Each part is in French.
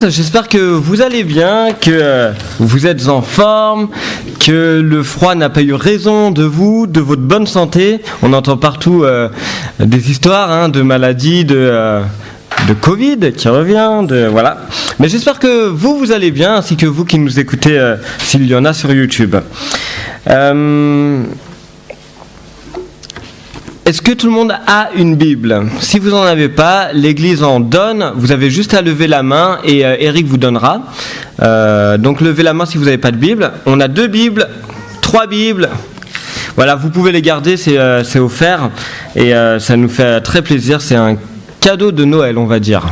J'espère que vous allez bien, que vous êtes en forme, que le froid n'a pas eu raison de vous, de votre bonne santé. On entend partout des histoires de maladies, de Covid qui revient, voilà. Mais j'espère que vous allez bien, ainsi que vous qui nous écoutez, s'il y en a sur YouTube. Est-ce que tout le monde a une Bible ? Si vous n'en avez pas, l'Église en donne. Vous avez juste à lever la main et Eric vous donnera. Donc levez la main si vous n'avez pas de Bible. On a 2 Bibles, 3 Bibles. Voilà, vous pouvez les garder, c'est offert. Et ça nous fait très plaisir. C'est un cadeau de Noël, on va dire.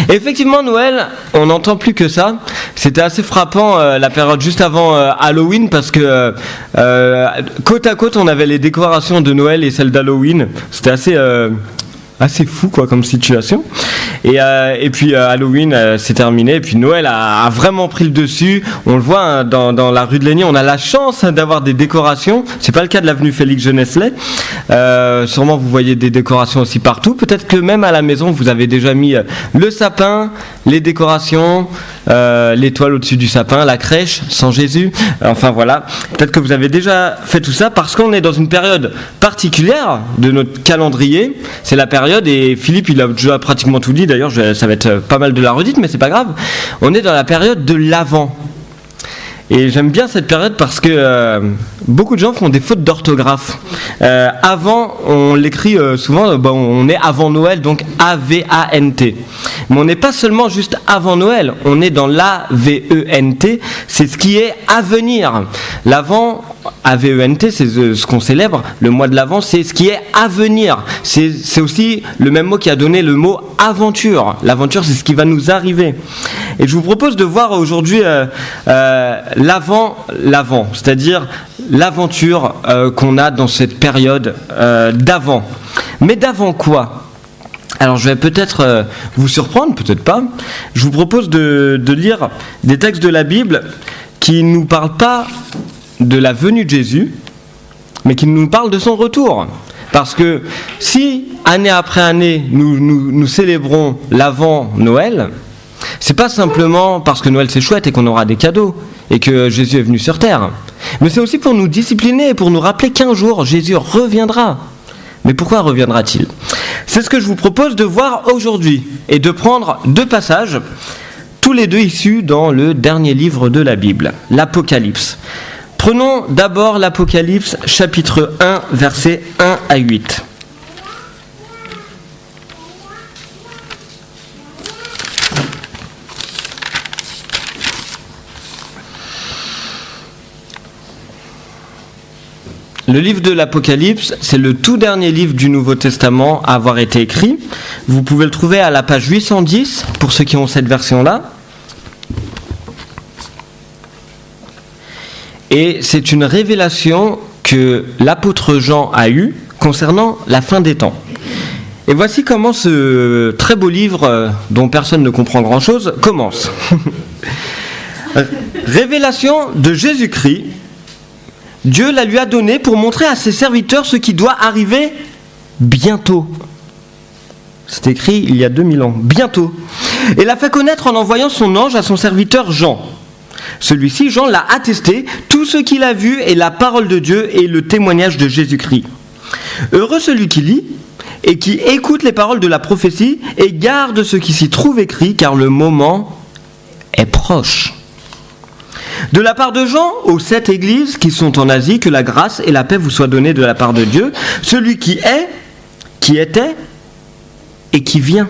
Et effectivement, Noël, on n'entend plus que ça. C'était assez frappant la période juste avant Halloween parce que côte à côte, on avait les décorations de Noël et celles d'Halloween. C'était assez fou quoi comme situation. Et puis Halloween c'est terminé et puis Noël a vraiment pris le dessus. On le voit dans la rue de Lény, on a la chance d'avoir des décorations. C'est pas le cas de l'avenue Félix Genesley. Sûrement vous voyez des décorations aussi partout. Peut-être que même à la maison vous avez déjà mis le sapin, les décorations, l'étoile au-dessus du sapin, la crèche sans Jésus. Enfin voilà. Peut-être que vous avez déjà fait tout ça parce qu'on est dans une période particulière de notre calendrier. C'est la période et Philippe il a déjà pratiquement tout dit, d'ailleurs ça va être pas mal de la redite mais c'est pas grave, on est dans la période de l'Avent et j'aime bien cette période parce que beaucoup de gens font des fautes d'orthographe. Avant on l'écrit souvent, on est avant Noël, donc A-V-A-N-T, mais on n'est pas seulement juste avant Noël, on est dans l'A-V-E-N-T, c'est ce qui est à venir. L'Avent, A-V-E-N-T, c'est ce qu'on célèbre, le mois de l'Avent, c'est ce qui est à venir. C'est aussi le même mot qui a donné le mot aventure. L'aventure, c'est ce qui va nous arriver. Et je vous propose de voir aujourd'hui l'avant, c'est-à-dire l'aventure qu'on a dans cette période d'avant. Mais d'avant quoi ? Alors je vais peut-être vous surprendre, peut-être pas. Je vous propose de lire des textes de la Bible qui ne nous parlent pas de la venue de Jésus, mais qui nous parle de son retour. Parce que si, année après année, nous célébrons l'avant Noël, c'est pas simplement parce que Noël c'est chouette et qu'on aura des cadeaux, et que Jésus est venu sur terre, mais c'est aussi pour nous discipliner, pour nous rappeler qu'un jour, Jésus reviendra. Mais pourquoi reviendra-t-il ? C'est ce que je vous propose de voir aujourd'hui, et de prendre 2 passages, tous les 2 issus dans le dernier livre de la Bible, l'Apocalypse. Prenons d'abord l'Apocalypse, chapitre 1, versets 1 à 8. Le livre de l'Apocalypse, c'est le tout dernier livre du Nouveau Testament à avoir été écrit. Vous pouvez le trouver à la page 810, pour ceux qui ont cette version-là. Et c'est une révélation que l'apôtre Jean a eue concernant la fin des temps. Et voici comment ce très beau livre, dont personne ne comprend grand-chose, commence. Révélation de Jésus-Christ. Dieu la lui a donnée pour montrer à ses serviteurs ce qui doit arriver bientôt. C'est écrit il y a 2000 ans. Bientôt. Et l'a fait connaître en envoyant son ange à son serviteur Jean. Celui-ci, Jean, l'a attesté, tout ce qu'il a vu est la parole de Dieu et le témoignage de Jésus-Christ. Heureux celui qui lit et qui écoute les paroles de la prophétie et garde ce qui s'y trouve écrit, car le moment est proche. De la part de Jean, aux 7 églises qui sont en Asie, que la grâce et la paix vous soient données de la part de Dieu, celui qui est, qui était et qui vient.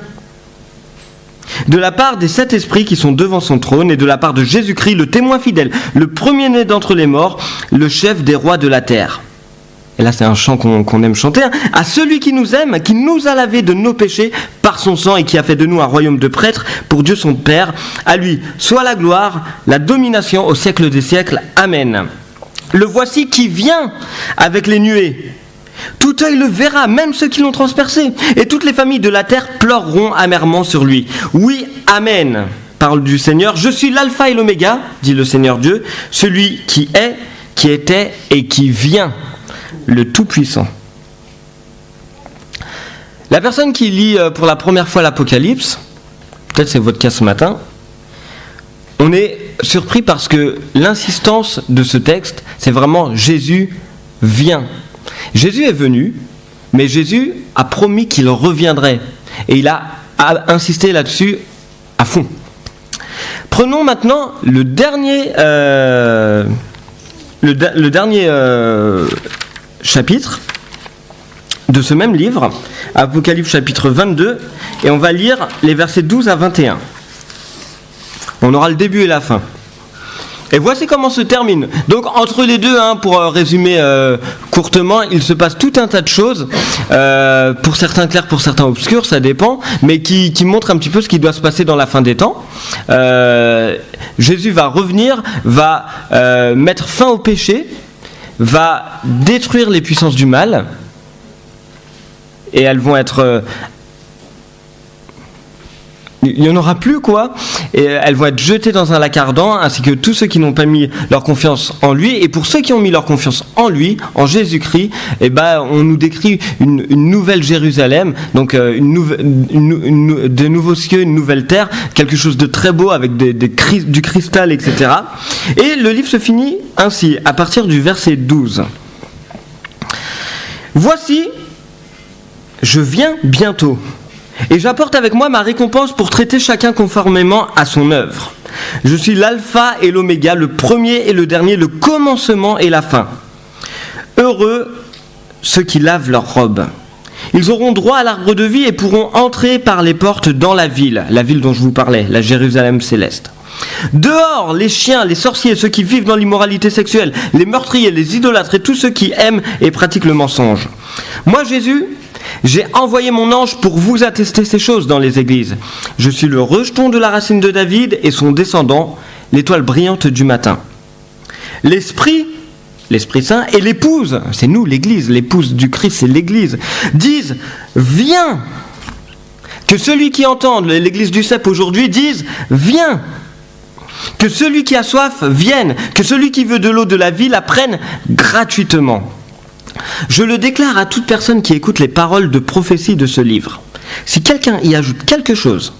De la part des 7 esprits qui sont devant son trône, et de la part de Jésus-Christ, le témoin fidèle, le premier-né d'entre les morts, le chef des rois de la terre. Et là, c'est un chant qu'on aime chanter. À celui qui nous aime, qui nous a lavés de nos péchés par son sang et qui a fait de nous un royaume de prêtres pour Dieu son Père, à lui soit la gloire, la domination au siècle des siècles. Amen. Le voici qui vient avec les nuées. Tout œil le verra, même ceux qui l'ont transpercé. Et toutes les familles de la terre pleureront amèrement sur lui. Oui, Amen, parole du Seigneur. Je suis l'alpha et l'oméga, dit le Seigneur Dieu, celui qui est, qui était et qui vient, le Tout-Puissant. La personne qui lit pour la première fois l'Apocalypse, peut-être c'est votre cas ce matin, on est surpris parce que l'insistance de ce texte, c'est vraiment Jésus vient. Jésus est venu, mais Jésus a promis qu'il reviendrait. Et il a insisté là-dessus à fond. Prenons maintenant le dernier chapitre de ce même livre, Apocalypse chapitre 22, et on va lire les versets 12 à 21. On aura le début et la fin. Et voici comment se termine. Donc entre les deux, pour résumer courtement, il se passe tout un tas de choses, pour certains clairs, pour certains obscurs, ça dépend, mais qui montrent un petit peu ce qui doit se passer dans la fin des temps. Jésus va revenir, va mettre fin au péché, va détruire les puissances du mal, et elles vont être... il n'y en aura plus, quoi, et elles vont être jetées dans un lac ardent, ainsi que tous ceux qui n'ont pas mis leur confiance en lui. Et pour ceux qui ont mis leur confiance en lui, en Jésus-Christ, on nous décrit une nouvelle Jérusalem, donc de nouveaux cieux, une nouvelle terre, quelque chose de très beau avec du cristal, etc. Et le livre se finit ainsi, à partir du verset 12. « Voici, je viens bientôt. Et j'apporte avec moi ma récompense pour traiter chacun conformément à son œuvre. Je suis l'alpha et l'oméga, le premier et le dernier, le commencement et la fin. Heureux ceux qui lavent leurs robes. Ils auront droit à l'arbre de vie et pourront entrer par les portes dans la ville dont je vous parlais, la Jérusalem céleste. Dehors, les chiens, les sorciers, ceux qui vivent dans l'immoralité sexuelle, les meurtriers, les idolâtres et tous ceux qui aiment et pratiquent le mensonge. Moi, Jésus, j'ai envoyé mon ange pour vous attester ces choses dans les églises. Je suis le rejeton de la racine de David et son descendant, l'étoile brillante du matin. L'Esprit Saint et l'épouse, c'est nous l'église, l'épouse du Christ, c'est l'église, disent « Viens !» Que celui qui entend l'église du CEP aujourd'hui dise « Viens !» Que celui qui a soif vienne, que celui qui veut de l'eau de la vie la prenne gratuitement. Je le déclare à toute personne qui écoute les paroles de prophétie de ce livre. Si quelqu'un y ajoute quelque chose,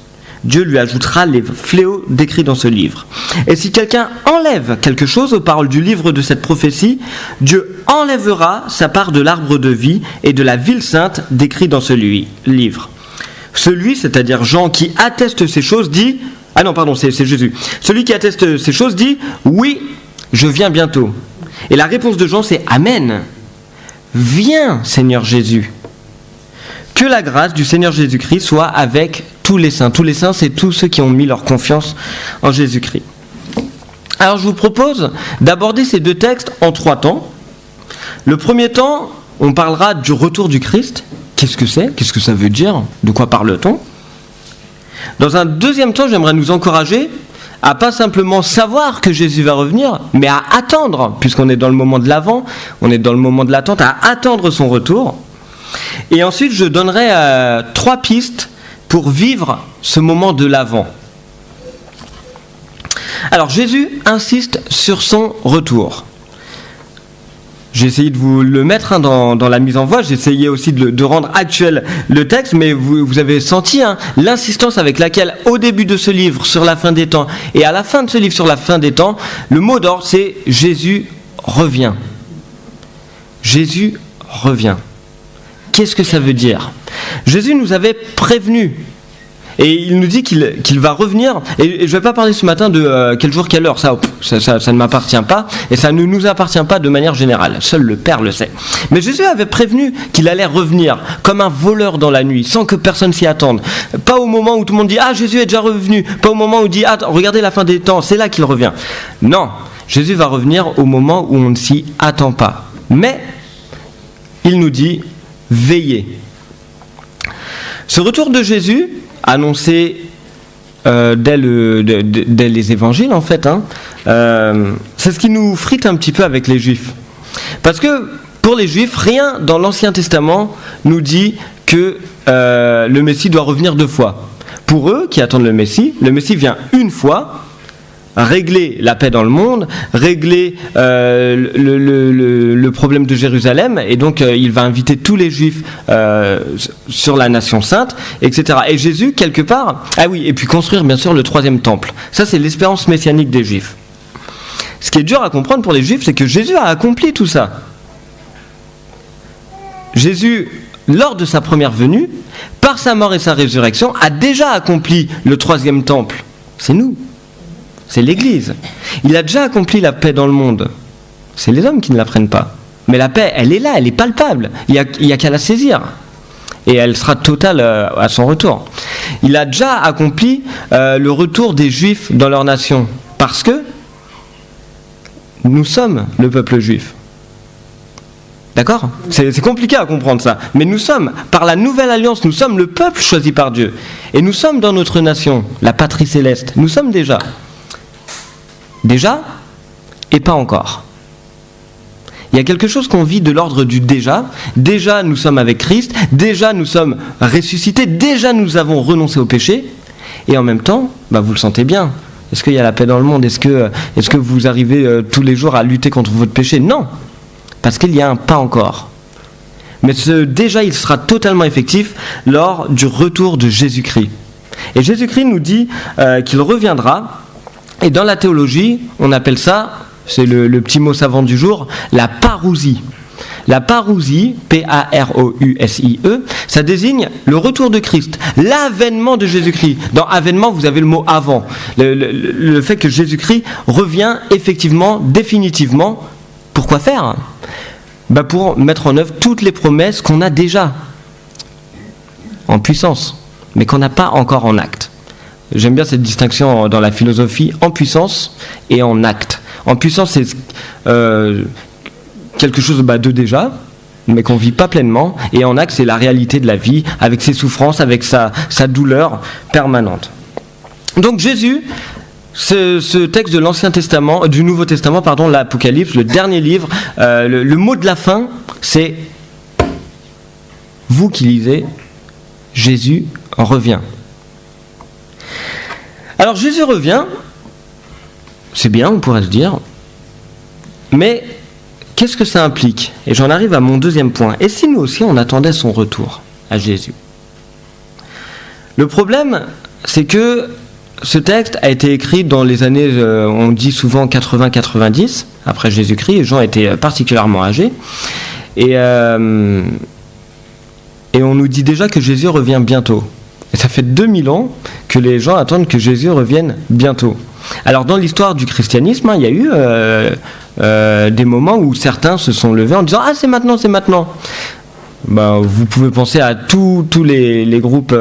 Dieu lui ajoutera les fléaux décrits dans ce livre. Et si quelqu'un enlève quelque chose aux paroles du livre de cette prophétie, Dieu enlèvera sa part de l'arbre de vie et de la ville sainte décrits dans ce livre. Celui, c'est-à-dire Jean, qui atteste ces choses dit... Ah non, pardon, c'est Jésus. Celui qui atteste ces choses dit « Oui, je viens bientôt ». Et la réponse de Jean, c'est « Amen ». Viens, Seigneur Jésus. Que la grâce du Seigneur Jésus-Christ soit avec tous les saints. Tous les saints, c'est tous ceux qui ont mis leur confiance en Jésus-Christ. Alors, je vous propose d'aborder ces deux textes en 3 temps. Le premier temps, on parlera du retour du Christ. Qu'est-ce que c'est ? Qu'est-ce que ça veut dire ? De quoi parle-t-on ? Dans un deuxième temps, j'aimerais nous encourager à pas simplement savoir que Jésus va revenir, mais à attendre, puisqu'on est dans le moment de l'avant, on est dans le moment de l'attente, à attendre son retour. Et ensuite, je donnerai 3 pistes pour vivre ce moment de l'avant. Alors, Jésus insiste sur son retour. J'ai essayé de vous le mettre dans la mise en voix, j'ai essayé aussi de rendre actuel le texte, mais vous avez senti l'insistance avec laquelle, au début de ce livre, sur la fin des temps, et à la fin de ce livre, sur la fin des temps, le mot d'ordre, c'est « Jésus revient ». Jésus revient. Qu'est-ce que ça veut dire ? Jésus nous avait prévenus. Et il nous dit qu'il va revenir, et je ne vais pas parler ce matin de quel jour, quelle heure, ça ne m'appartient pas, et ça ne nous appartient pas de manière générale, seul le Père le sait. Mais Jésus avait prévenu qu'il allait revenir, comme un voleur dans la nuit, sans que personne s'y attende. Pas au moment où tout le monde dit « Ah, Jésus est déjà revenu », pas au moment où il dit « Ah, regardez la fin des temps, c'est là qu'il revient ». Non, Jésus va revenir au moment où on ne s'y attend pas. Mais, il nous dit « Veillez ». Ce retour de Jésus, annoncé dès les évangiles en fait, c'est ce qui nous frite un petit peu avec les Juifs. Parce que pour les Juifs, rien dans l'Ancien Testament nous dit que le Messie doit revenir 2 fois. Pour eux, qui attendent le Messie vient une fois, régler la paix dans le monde, régler le problème de Jérusalem, et donc il va inviter tous les Juifs sur la nation sainte, etc. Et Jésus, quelque part, et puis construire bien sûr le 3e temple. Ça, c'est l'espérance messianique des Juifs. Ce qui est dur à comprendre pour les Juifs, c'est que Jésus a accompli tout ça. Jésus, lors de sa première venue, par sa mort et sa résurrection, a déjà accompli le 3e temple. C'est nous. C'est l'Église. Il a déjà accompli la paix dans le monde. C'est les hommes qui ne la prennent pas. Mais la paix, elle est là, elle est palpable. Il n'y a qu'à la saisir. Et elle sera totale à son retour. Il a déjà accompli le retour des Juifs dans leur nation. Parce que nous sommes le peuple juif. D'accord ? C'est compliqué à comprendre ça. Mais nous sommes, par la nouvelle alliance, nous sommes le peuple choisi par Dieu. Et nous sommes dans notre nation, la patrie céleste. Nous sommes déjà. Déjà et pas encore. Il y a quelque chose qu'on vit de l'ordre du déjà. Déjà, nous sommes avec Christ. Déjà, nous sommes ressuscités. Déjà, nous avons renoncé au péché. Et en même temps, vous le sentez bien. Est-ce qu'il y a la paix dans le monde ? Est-ce que vous arrivez tous les jours à lutter contre votre péché ? Non. Parce qu'il y a un pas encore. Mais déjà, il sera totalement effectif lors du retour de Jésus-Christ. Et Jésus-Christ nous dit qu'il reviendra. Et dans la théologie, on appelle ça, c'est le petit mot savant du jour, la parousie. La parousie, P-A-R-O-U-S-I-E, ça désigne le retour de Christ, l'avènement de Jésus-Christ. Dans avènement, vous avez le mot avant. Le fait que Jésus-Christ revient effectivement, définitivement. Pour quoi faire ? Pour mettre en œuvre toutes les promesses qu'on a déjà en puissance, mais qu'on n'a pas encore en acte. J'aime bien cette distinction dans la philosophie, en puissance et en acte. En puissance, c'est quelque chose de déjà, mais qu'on ne vit pas pleinement. Et en acte, c'est la réalité de la vie, avec ses souffrances, avec sa douleur permanente. Donc Jésus, ce texte de l'Ancien Testament, du Nouveau Testament, l'Apocalypse, le dernier livre, le mot de la fin, c'est vous qui lisez, Jésus revient. Alors Jésus revient, c'est bien, on pourrait se dire, mais qu'est-ce que ça implique ? Et j'en arrive à mon deuxième point. Et si nous aussi on attendait son retour à Jésus ? Le problème, c'est que ce texte a été écrit dans les années, on dit souvent 80-90, après Jésus-Christ, et Jean était particulièrement âgé. Et on nous dit déjà que Jésus revient bientôt. Et ça fait 2000 ans que les gens attendent que Jésus revienne bientôt. Alors dans l'histoire du christianisme, il y a eu des moments où certains se sont levés en disant « Ah, c'est maintenant !» Vous pouvez penser à tous les groupes,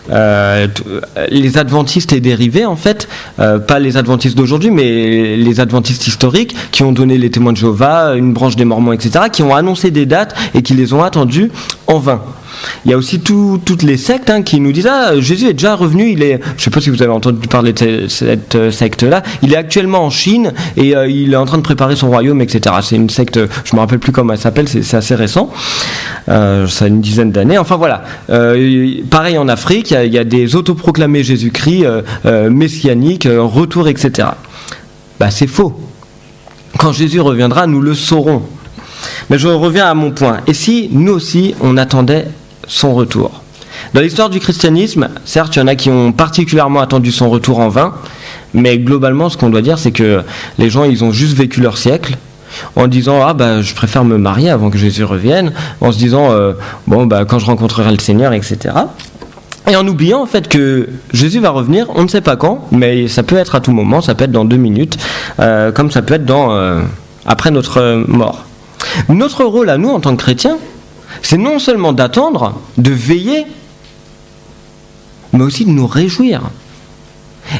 les adventistes et dérivés en fait, pas les adventistes d'aujourd'hui, mais les adventistes historiques qui ont donné les témoins de Jéhovah, une branche des Mormons, etc., qui ont annoncé des dates et qui les ont attendues en vain. Il y a aussi toutes les sectes qui nous disent « Ah, Jésus est déjà revenu, je ne sais pas si vous avez entendu parler de cette secte-là, il est actuellement en Chine et il est en train de préparer son royaume, etc. » C'est une secte, je ne me rappelle plus comment elle s'appelle, c'est assez récent, ça a une dizaine d'années. Enfin voilà, pareil en Afrique, il y a des autoproclamés Jésus-Christ, messianiques, retour, etc. C'est faux. Quand Jésus reviendra, nous le saurons. Mais je reviens à mon point. Et si nous aussi, on attendait son retour ? Dans l'histoire du christianisme, certes, il y en a qui ont particulièrement attendu son retour en vain, mais globalement, ce qu'on doit dire, c'est que les gens, ils ont juste vécu leur siècle en disant « Ah, je préfère me marier avant que Jésus revienne », en se disant « quand je rencontrerai le Seigneur, etc. » Et en oubliant en fait que Jésus va revenir, on ne sait pas quand, mais ça peut être à tout moment, ça peut être dans 2 minutes, comme ça peut être après notre mort. Notre rôle à nous en tant que chrétiens, c'est non seulement d'attendre, de veiller, mais aussi de nous réjouir.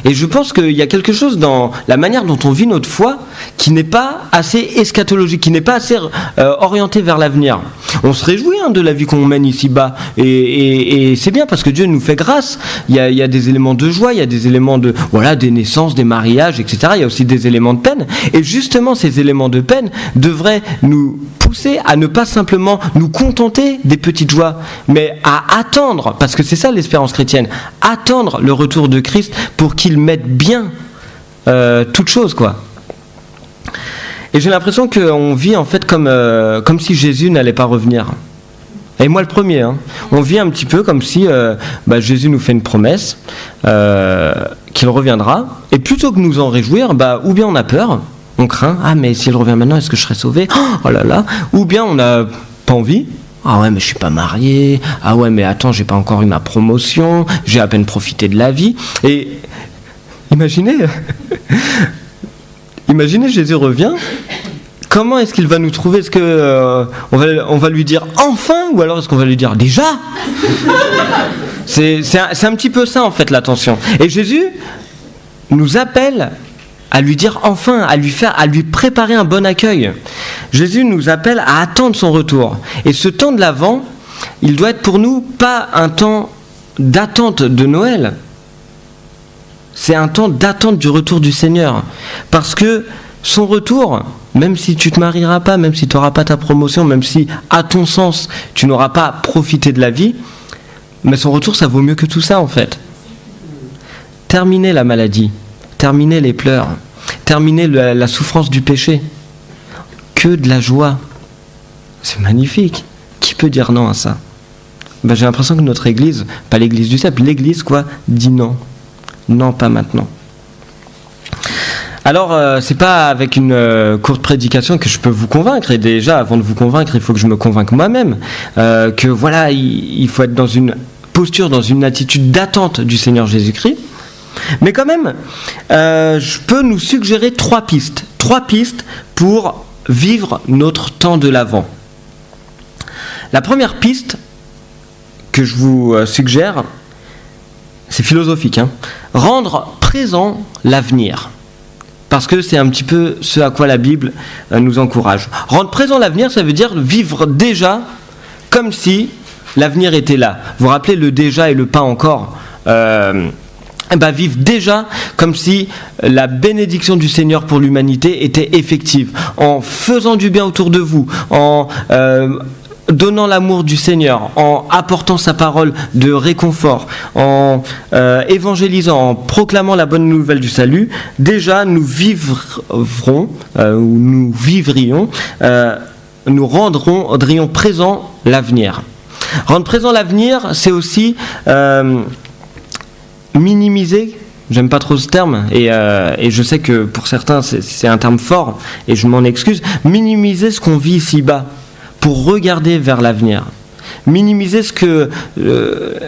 Et je pense qu'il y a quelque chose dans la manière dont on vit notre foi qui n'est pas assez eschatologique, qui n'est pas assez orienté vers l'avenir. On se réjouit de la vie qu'on mène ici-bas, et c'est bien parce que Dieu nous fait grâce. Il y a des éléments de joie, il y a des éléments des naissances, des mariages, etc. Il y a aussi des éléments de peine, et justement ces éléments de peine devraient nous pousser à ne pas simplement nous contenter des petites joies, mais à attendre, parce que c'est ça l'espérance chrétienne, attendre le retour de Christ pour qu'il mette bien toute chose, quoi. Et j'ai l'impression qu'on vit en fait comme si Jésus n'allait pas revenir. Et moi le premier, hein. On vit un petit peu comme si Jésus nous fait une promesse qu'il reviendra, et plutôt que de nous en réjouir, ou bien on a peur, on craint, ah mais s'il revient maintenant, est-ce que je serai sauvé? Oh là là. Ou bien on n'a pas envie, ah ouais mais je suis pas marié, ah ouais mais attends, j'ai pas encore eu ma promotion, j'ai à peine profité de la vie. Et imaginez Jésus revient. Comment est-ce qu'il va nous trouver? Est-ce que on va lui dire enfin, ou alors est-ce qu'on va lui dire déjà? C'est un petit peu ça en fait la tension. Et Jésus nous appelle à lui dire enfin, à lui préparer un bon accueil. Jésus nous appelle à attendre son retour. Et ce temps de l'Avent, il doit être pour nous pas un temps d'attente de Noël. C'est un temps d'attente du retour du Seigneur. Parce que son retour, même si tu ne te marieras pas, même si tu n'auras pas ta promotion, même si, à ton sens, tu n'auras pas profité de la vie, mais son retour, ça vaut mieux que tout ça, en fait. Terminer la maladie, terminer les pleurs, terminer la souffrance du péché. Que de la joie. C'est magnifique. Qui peut dire non à ça? J'ai l'impression que notre Église, pas l'Église du Cep, l'Église, dit non. Non, pas maintenant. Alors, c'est pas avec une courte prédication que je peux vous convaincre, et déjà, avant de vous convaincre, il faut que je me convainque moi-même, que voilà, il faut être dans une posture, dans une attitude d'attente du Seigneur Jésus-Christ. Mais quand même, je peux nous suggérer trois pistes pour vivre notre temps de l'Avent. La première piste que je vous suggère, c'est philosophique, hein, rendre présent l'avenir. Parce que c'est un petit peu ce à quoi la Bible nous encourage. Rendre présent l'avenir, ça veut dire vivre déjà comme si l'avenir était là. Vous vous rappelez le déjà et le pas encore, vivre déjà comme si la bénédiction du Seigneur pour l'humanité était effective. En faisant du bien autour de vous, en donnant l'amour du Seigneur, en apportant sa parole de réconfort, en évangélisant, en proclamant la bonne nouvelle du salut, déjà nous vivrons, ou nous vivrions, nous rendrions présent l'avenir. Rendre présent l'avenir, c'est aussi minimiser, j'aime pas trop ce terme, et je sais que pour certains c'est un terme fort, et je m'en excuse, minimiser ce qu'on vit ici-bas, pour regarder vers l'avenir. Minimiser ce que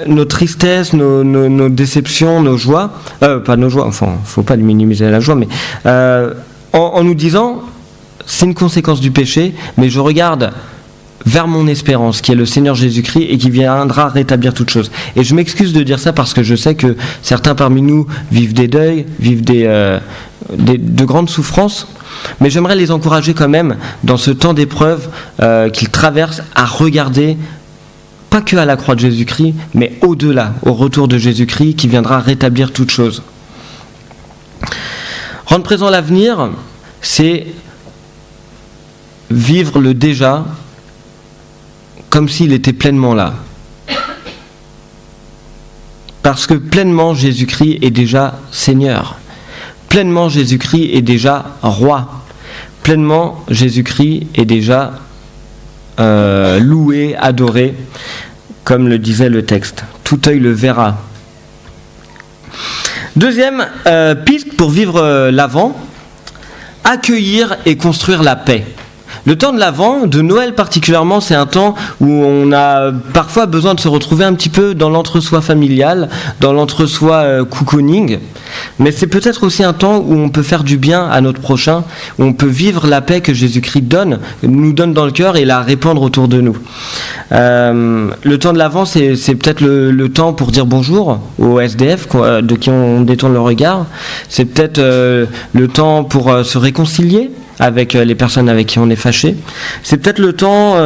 nos tristesses, nos déceptions, nos joies, pas nos joies, enfin, faut pas minimiser la joie, mais en nous disant, c'est une conséquence du péché, mais je regarde vers mon espérance, qui est le Seigneur Jésus-Christ, et qui viendra rétablir toutes choses. Et je m'excuse de dire ça parce que je sais que certains parmi nous vivent des deuils, vivent de grandes souffrances, mais j'aimerais les encourager quand même, dans ce temps d'épreuve qu'ils traversent, à regarder, pas que à la croix de Jésus-Christ, mais au-delà, au retour de Jésus-Christ, qui viendra rétablir toutes choses. Rendre présent l'avenir, c'est vivre le déjà, comme s'il était pleinement là. Parce que pleinement Jésus-Christ est déjà Seigneur. Pleinement Jésus-Christ est déjà Roi. Pleinement Jésus-Christ est déjà loué, adoré, comme le disait le texte. Tout œil le verra. Deuxième piste pour vivre l'Avent, accueillir et construire la paix. Le temps de l'Avent, de Noël particulièrement, c'est un temps où on a parfois besoin de se retrouver un petit peu dans l'entre-soi familial, dans l'entre-soi cocooning, mais c'est peut-être aussi un temps où on peut faire du bien à notre prochain, où on peut vivre la paix que Jésus-Christ nous donne dans le cœur et la répandre autour de nous. Le temps de l'Avent, c'est peut-être le temps pour dire bonjour aux SDF de qui on détourne le regard, c'est peut-être le temps pour se réconcilier avec les personnes avec qui on est fâché. C'est peut-être le temps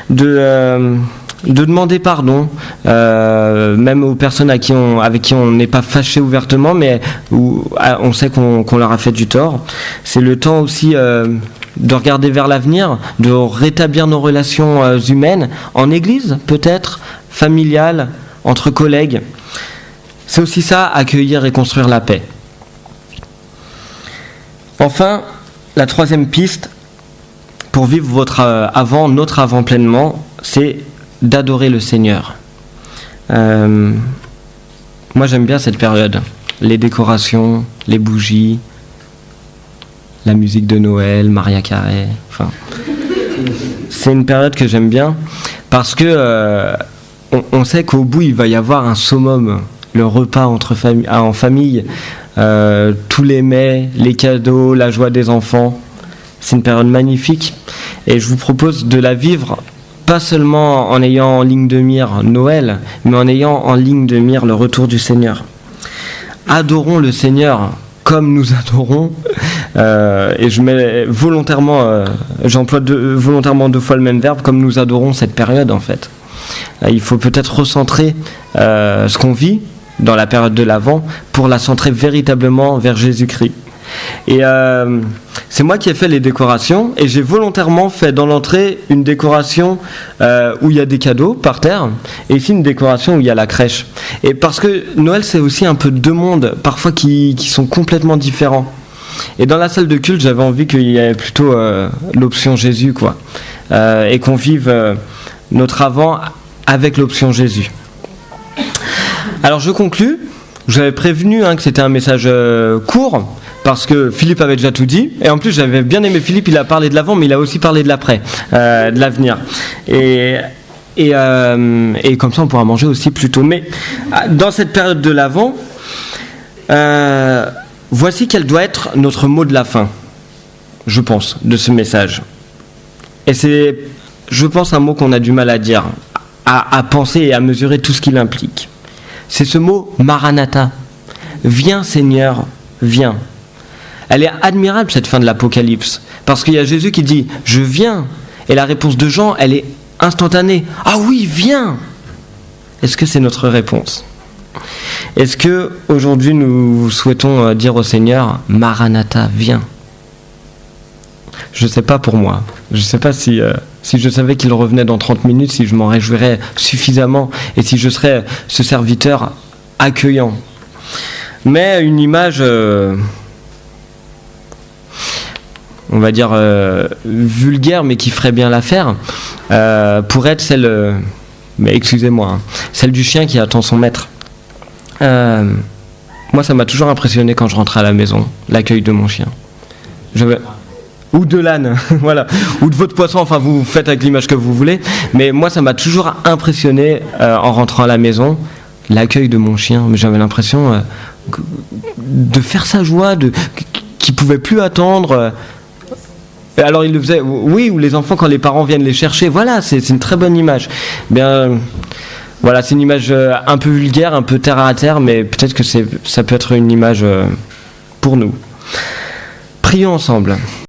de demander pardon, même aux personnes avec qui on n'est pas fâché ouvertement, mais où on sait qu'on leur a fait du tort. C'est le temps aussi de regarder vers l'avenir, de rétablir nos relations humaines, en église peut-être, familiales, entre collègues. C'est aussi ça, accueillir et construire la paix. Enfin, la troisième piste pour vivre notre avant pleinement, c'est d'adorer le Seigneur. Moi j'aime bien cette période, les décorations, les bougies, la musique de Noël, Maria Carey, enfin, c'est une période que j'aime bien parce que on sait qu'au bout il va y avoir un summum, le repas en famille, tous les mets, les cadeaux, la joie des enfants. C'est une période magnifique et je vous propose de la vivre pas seulement en ayant en ligne de mire Noël, mais en ayant en ligne de mire le retour du Seigneur. Adorons le Seigneur comme nous adorons, et je mets volontairement, j'emploie volontairement 2 fois le même verbe, comme nous adorons cette période en fait. Il faut peut-être recentrer ce qu'on vit dans la période de l'Avent pour la centrer véritablement vers Jésus-Christ. Et c'est moi qui ai fait les décorations et j'ai volontairement fait dans l'entrée une décoration où il y a des cadeaux par terre et ici une décoration où il y a la crèche. Et parce que Noël c'est aussi un peu 2 mondes parfois qui sont complètement différents. Et dans la salle de culte j'avais envie qu'il y ait plutôt l'option Jésus quoi, et qu'on vive notre Avant avec l'option Jésus. Alors je conclus. Je vous avais prévenu que c'était un message court parce que Philippe avait déjà tout dit et en plus j'avais bien aimé Philippe, il a parlé de l'avant mais il a aussi parlé de l'après, de l'avenir et comme ça on pourra manger aussi plus tôt. Mais dans cette période de l'avant, voici quel doit être notre mot de la fin, je pense, de ce message. Et c'est, je pense, un mot qu'on a du mal à dire, à penser et à mesurer tout ce qu'il implique. C'est ce mot Maranatha. Viens Seigneur, viens. Elle est admirable cette fin de l'Apocalypse, parce qu'il y a Jésus qui dit « Je viens ». Et la réponse de Jean, elle est instantanée. « Ah oui, viens !» Est-ce que c'est notre réponse ? Est-ce que aujourd'hui nous souhaitons dire au Seigneur « Maranatha, viens ». Je ne sais pas pour moi. Je ne sais pas si je savais qu'il revenait dans 30 minutes, si je m'en réjouirais suffisamment et si je serais ce serviteur accueillant. Mais une image, on va dire vulgaire, mais qui ferait bien l'affaire, pourrait être celle, mais excusez-moi, celle du chien qui attend son maître. Moi, ça m'a toujours impressionné quand je rentrais à la maison, l'accueil de mon chien. Ou de l'âne, voilà, ou de votre poisson, enfin vous faites avec l'image que vous voulez, mais moi ça m'a toujours impressionné en rentrant à la maison, l'accueil de mon chien, mais j'avais l'impression de faire sa joie, qu'il pouvait plus attendre. Alors il le faisait, oui, ou les enfants quand les parents viennent les chercher, voilà, c'est une très bonne image. Bien, voilà, c'est une image un peu vulgaire, un peu terre à terre, mais peut-être que ça peut être une image pour nous. Prions ensemble.